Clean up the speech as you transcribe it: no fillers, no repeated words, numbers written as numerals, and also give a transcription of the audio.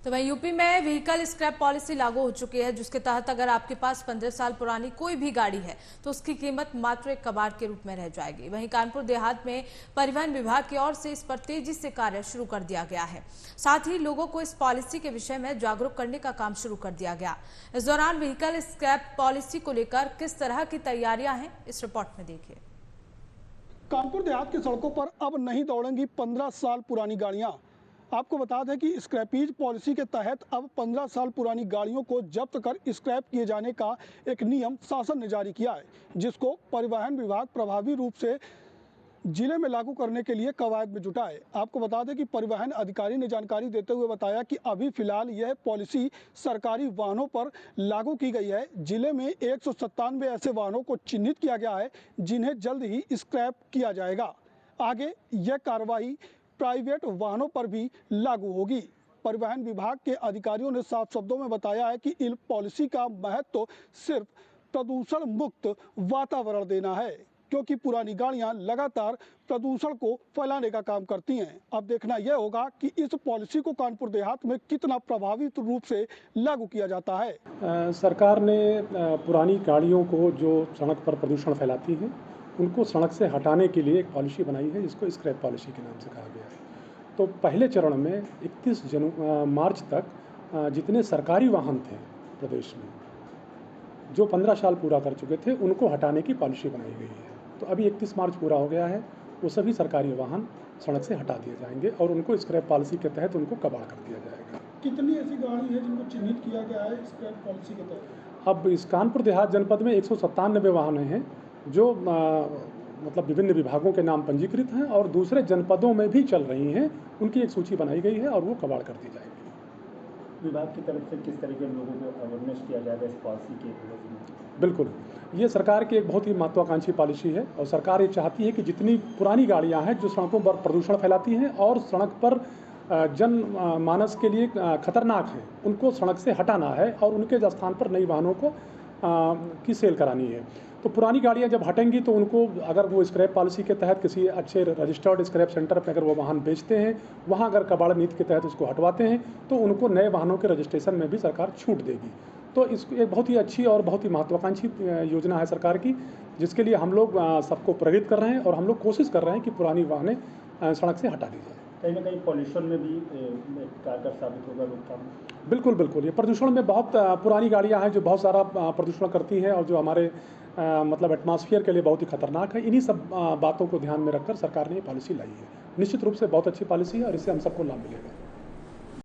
तो वहीं यूपी में व्हीकल स्क्रैप पॉलिसी लागू हो चुकी है, जिसके तहत अगर आपके पास 15 साल पुरानी कोई भी गाड़ी है तो उसकी कीमत मात्र एक कबाड़ के रूप में रह जाएगी। वहीं कानपुर देहात में परिवहन विभाग की ओर से इस पर तेजी से कार्य शुरू कर दिया गया है। साथ ही लोगों को इस पॉलिसी के विषय में जागरूक करने का काम शुरू कर दिया गया। इस दौरान व्हीकल स्क्रैप पॉलिसी को लेकर किस तरह की तैयारियां हैं, इस रिपोर्ट में देखिए। कानपुर देहात की सड़कों पर अब नहीं दौड़ेंगी 15 साल पुरानी गाड़ियां। आपको बता दें कि स्क्रैपेज पॉलिसी के तहत अब 15 साल पुरानी गाड़ियों को जब्त कर स्क्रैप किए जाने का एक नियम शासन ने जारी किया है, जिसको परिवहन विभाग प्रभावी रूप से जिले में लागू करने के लिए कवायद में जुटा है। आपको बता दें कि परिवहन अधिकारी ने जानकारी देते हुए बताया कि अभी फिलहाल यह पॉलिसी सरकारी वाहनों पर लागू की गई है। जिले में 197 ऐसे वाहनों को चिन्हित किया गया है जिन्हें जल्द ही स्क्रैप किया जाएगा। आगे यह कार्रवाई प्राइवेट वाहनों पर भी लागू होगी। परिवहन विभाग के अधिकारियों ने साफ शब्दों में बताया है कि इस पॉलिसी का महत्व तो सिर्फ प्रदूषण मुक्त वातावरण देना है, क्योंकि पुरानी गाड़ियां लगातार प्रदूषण को फैलाने का काम करती हैं। अब देखना यह होगा कि इस पॉलिसी को कानपुर देहात में कितना प्रभावी रूप से लागू किया जाता है। सरकार ने पुरानी गाड़ियों को जो सड़क पर प्रदूषण फैलाती हैं उनको सड़क से हटाने के लिए एक पॉलिसी बनाई है, जिसको स्क्रैप पॉलिसी के नाम से कहा गया है। तो पहले चरण में 31 मार्च तक जितने सरकारी वाहन थे प्रदेश में जो 15 साल पूरा कर चुके थे उनको हटाने की पॉलिसी बनाई गई है। तो अभी 31 मार्च पूरा हो गया है, वो सभी सरकारी वाहन सड़क से हटा दिए जाएंगे और उनको स्क्रैप पॉलिसी के तहत उनको कबाड़ कर दिया जाएगा। कितनी ऐसी गाड़ी है जिनको चिन्हित किया गया है स्क्रैप पॉलिसी के तहत? अब इस कानपुर देहात जनपद में 197 वाहन हैं जो मतलब विभिन्न विभागों के नाम पंजीकृत हैं और दूसरे जनपदों में भी चल रही हैं। उनकी एक सूची बनाई गई है और वो कबाड़ कर दी जाएगी। विभाग की तरफ से किस तरीके लोगों को अवेयरनेस किया जाएगा इस पॉलिसी के विरोध में? बिल्कुल, ये सरकार की एक बहुत ही महत्वाकांक्षी पॉलिसी है और सरकार ये चाहती है कि जितनी पुरानी गाड़ियां हैं जो सड़कों पर प्रदूषण फैलाती हैं और सड़क पर जन मानस के लिए खतरनाक हैं, उनको सड़क से हटाना है और उनके स्थान पर नई वाहनों को की सेल करानी है। तो पुरानी गाड़ियां जब हटेंगी तो उनको अगर वो स्क्रैप पॉलिसी के तहत किसी अच्छे रजिस्टर्ड स्क्रैप सेंटर पर अगर वो वाहन बेचते हैं, वहां अगर कबाड़ नीति के तहत उसको हटवाते हैं तो उनको नए वाहनों के रजिस्ट्रेशन में भी सरकार छूट देगी। तो इसको एक बहुत ही अच्छी और बहुत ही महत्वाकांक्षी योजना है सरकार की, जिसके लिए हम लोग सबको प्रेरित कर रहे हैं और हम लोग कोशिश कर रहे हैं कि पुरानी वाहनें सड़क से हटा दी जाए। कहीं ना कहीं पॉल्यूशन में भी कारगर साबित होगा रोकथाम। बिल्कुल बिल्कुल, ये प्रदूषण में बहुत पुरानी गाड़ियां हैं जो बहुत सारा प्रदूषण करती हैं और जो हमारे मतलब एटमॉस्फेयर के लिए बहुत ही खतरनाक है। इन्हीं सब बातों को ध्यान में रखकर सरकार ने ये पॉलिसी लाई है। निश्चित रूप से बहुत अच्छी पॉलिसी है और इससे हम सबको लाभ मिलेगा।